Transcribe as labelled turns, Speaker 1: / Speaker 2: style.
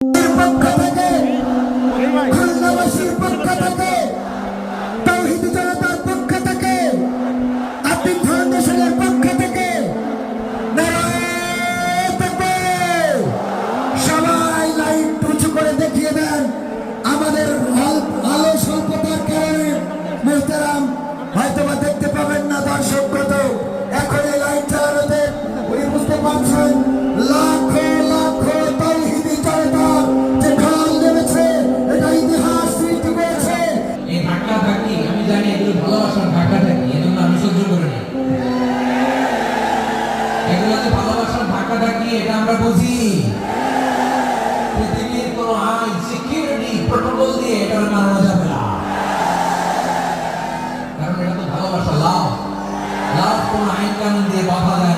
Speaker 1: পক্ষ থেকে, খুলনাবাসীর পক্ষ থেকে, তাওহীদি জনতার পক্ষ থেকে, আতিক ফাউন্ডেশনের পক্ষ থেকে নারায়ে তাকবীর। সবাই লাইট উঁচু করে দেখিয়ে দেন। আমাদের আলো স্বল্পতার কারণে মোহতারাম হয়তোবা দেখতে পাবেন না দর্শক কত। এখন এই লাইট চালানোতে উনি বুঝতে পারছেন লাখো লাখো তাওহীদি জনতার যে ঢল নেমেছে, এটা ইতিহাস সৃষ্টি করেছে।
Speaker 2: এই ধাক্কা ধাক্কি আমি জানি এগুলো ভালোবাসার ধাক্কা ধাক্কি, এজন্য আমি সহ্য করে নিই। এগুলো যে ভালোবাসার ধাক্কা ধাক্কি এটা আমরা বুঝি। পৃথিবীর কোনো আইন সিকিউরিটি প্রোটোকল দিয়ে এটা মানানো যাবে না, কারণ এটা তো ভালোবাসা। লাভ লাভ কোনো আইন কানুন দিয়ে বাধা যায়